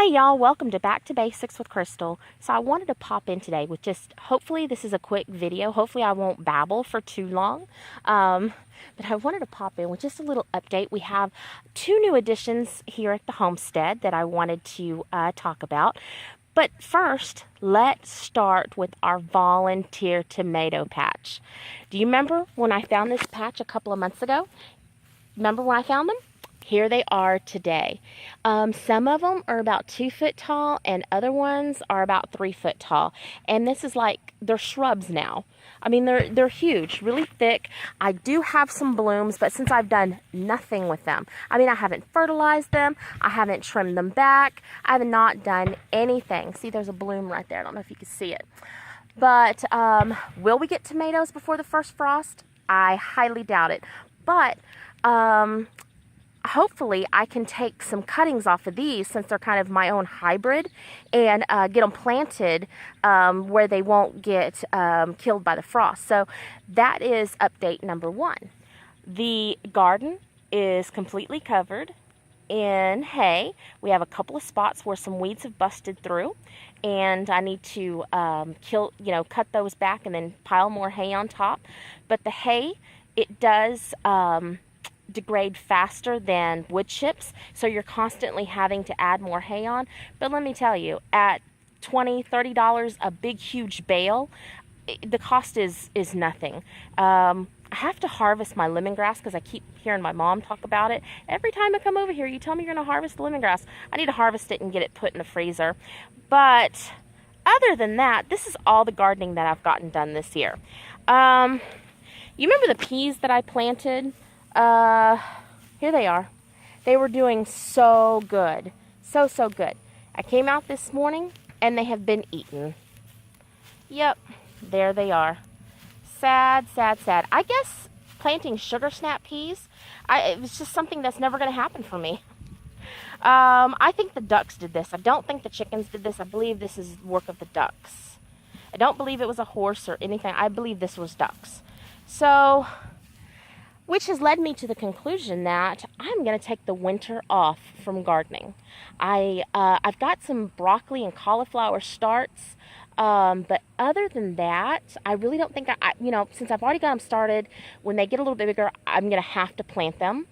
Hey y'all, welcome to Back to Basics with Crystal. So I wanted to pop in today with hopefully this is a quick video. Hopefully I won't babble for too long. But I wanted to pop in with just a little update. We have 2 new additions here at the homestead that I wanted to talk about. But first, let's start with our volunteer tomato patch. Do you remember when I found this patch a couple of months ago? Remember when I found them? Here they are today. Some of them are about 2 foot tall and other ones are about 3 foot tall. And this is like, they're shrubs now. I mean, they're huge, really thick. I do have some blooms, but since I've done nothing with them, I mean, I haven't fertilized them, I haven't trimmed them back, I have not done anything. See, there's a bloom right there. I don't know if you can see it. But will we get tomatoes before the first frost? I highly doubt it. But hopefully I can take some cuttings off of these, since they're kind of my own hybrid, and get them planted where they won't get killed by the frost. So that is update number 1. The garden is completely covered in hay. We have a couple of spots where some weeds have busted through, and I need to cut those back and then pile more hay on top. But the hay, it does degrade faster than wood chips, so you're constantly having to add more hay on. But let me tell you, at $20-$30 a big huge bale, the cost is nothing. I have to harvest my lemongrass because I keep hearing my mom talk about it. Every time I come over here, you tell me you're going to harvest the lemongrass. I need to harvest it and get it put in the freezer. But other than that, this is all the gardening that I've gotten done this year. You remember the peas that I planted? Here they are. They were doing so good. So good. I came out this morning and they have been eaten. Yep, there they are. Sad. I guess planting sugar snap peas, it was just something that's never going to happen for me. I think the ducks did this. I don't think the chickens did this. I believe this is work of the ducks. I don't believe it was a horse or anything. I believe this was ducks. So, which has led me to the conclusion that I'm going to take the winter off from gardening. I've got some broccoli and cauliflower starts, but other than that, I really don't think since I've already got them started, when they get a little bit bigger, I'm going to have to plant them.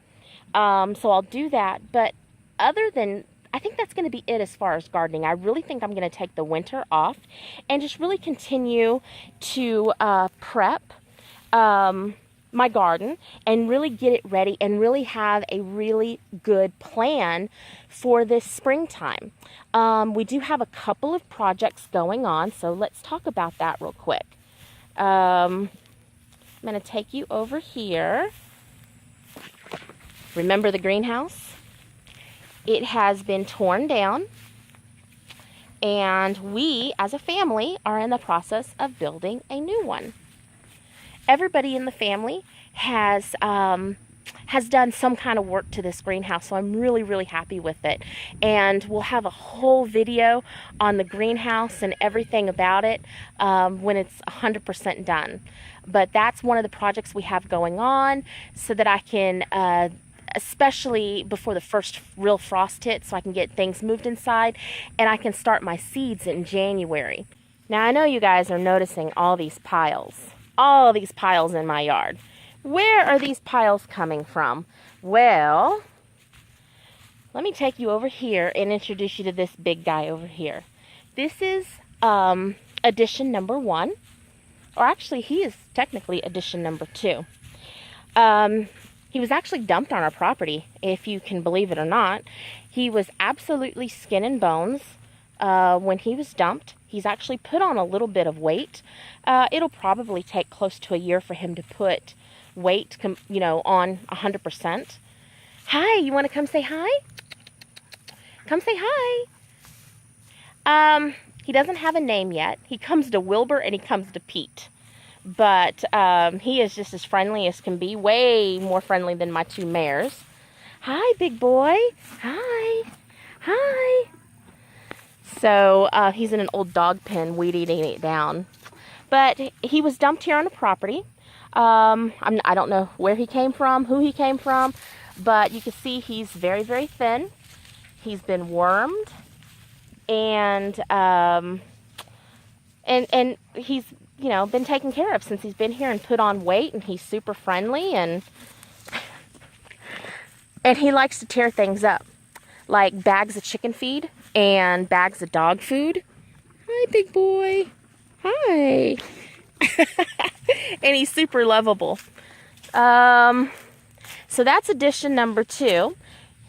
So I'll do that. But other than, I think that's going to be it as far as gardening. I really think I'm going to take the winter off and just really continue to prep my garden and really get it ready and really have a really good plan for this springtime. We do have a couple of projects going on, so let's talk about that real quick. I'm going to take you over here. Remember the greenhouse? It has been torn down, and we as a family are in the process of building a new one. Everybody in the family has done some kind of work to this greenhouse, so I'm really happy with it. And we'll have a whole video on the greenhouse and everything about it when it's 100% done. But that's one of the projects we have going on, so that I can, especially before the first real frost hits, so I can get things moved inside and I can start my seeds in January. Now I know you guys are noticing all these piles in my yard. Where are these piles coming from? Well, let me take you over here and introduce you to this big guy over here. This is addition number 1, or actually he is technically addition number 2. He was actually dumped on our property, if you can believe it or not. He was absolutely skin and bones when he was dumped. He's actually put on a little bit of weight. It'll probably take close to a year for him to put weight, on 100%. Hi, you want to come say hi? Come say hi. He doesn't have a name yet. He comes to Wilbur and he comes to Pete. But he is just as friendly as can be, way more friendly than my 2 mares. Hi, big boy. Hi. So he's in an old dog pen, weed eating it down. But he was dumped here on the property. I don't know where he came from, who he came from, but you can see he's very thin. He's been wormed. and he's, you know, been taken care of since he's been here and put on weight, and he's super friendly, and he likes to tear things up, like bags of chicken feed and bags of dog food. Hi, big boy. Hi. And he's super lovable. So that's addition number 2.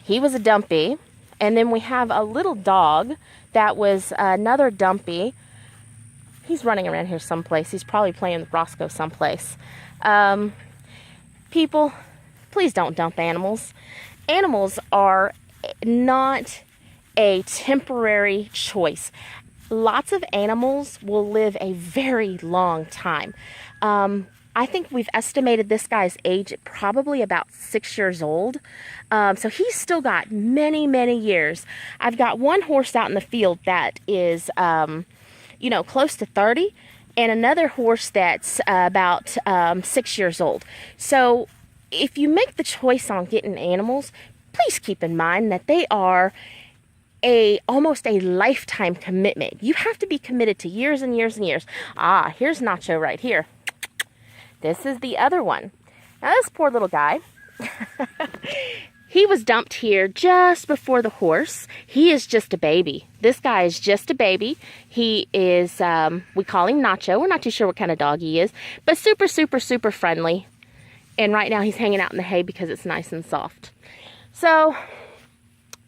He was a dumpy. And then we have a little dog that was another dumpy. He's running around here someplace. He's probably playing with Roscoe someplace. People, please don't dump animals. Animals are not a temporary choice. Lots of animals will live a very long time. I think we've estimated this guy's age at probably about 6 years old. So he's still got many, many years. I've got one horse out in the field that is, you know, close to 30, and another horse that's about 6 years old. So if you make the choice on getting animals, please keep in mind that they are almost a lifetime commitment. You have to be committed to years and years and years. Ah, here's Nacho right here. This is the other one. Now this poor little guy, he was dumped here just before the horse. He is just a baby. This guy is just a baby. He is, we call him Nacho. We're not too sure what kind of dog he is, but super, super, super friendly. And right now he's hanging out in the hay because it's nice and soft. So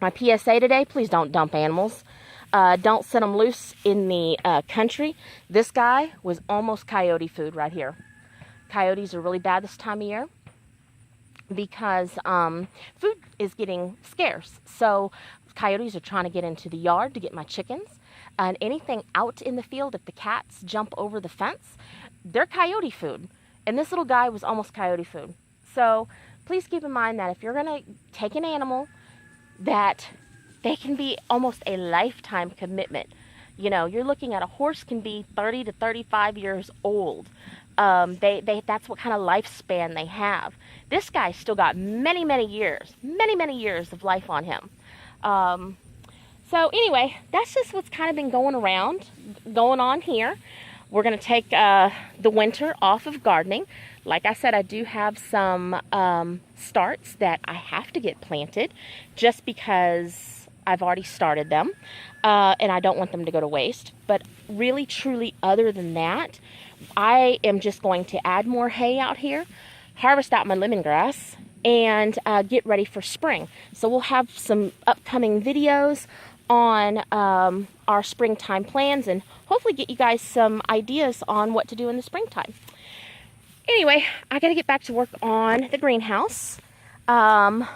my PSA today, please don't dump animals. Don't set them loose in the country. This guy was almost coyote food right here. Coyotes are really bad this time of year because food is getting scarce. So coyotes are trying to get into the yard to get my chickens. And anything out in the field, if the cats jump over the fence, they're coyote food. And this little guy was almost coyote food. So please keep in mind that if you're going to take an animal, that they can be almost a lifetime commitment. You know, you're looking at a horse can be 30 to 35 years old. That's what kind of lifespan they have. This guy's still got many, many years of life on him. So anyway, that's just what's kind of been going on here. We're going to take the winter off of gardening. Like I said, I do have some starts that I have to get planted just because I've already started them. And I don't want them to go to waste. But really, truly, other than that, I am just going to add more hay out here, harvest out my lemongrass, and get ready for spring. So we'll have some upcoming videos on our springtime plans and hopefully get you guys some ideas on what to do in the springtime. Anyway, I got to get back to work on the greenhouse. My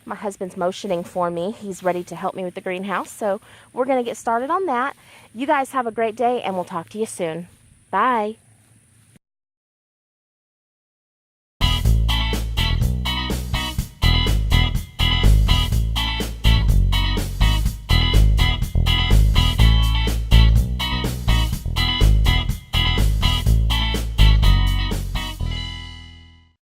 husband's motioning for me. He's ready to help me with the greenhouse. So we're going to get started on that. You guys have a great day, and we'll talk to you soon. Bye.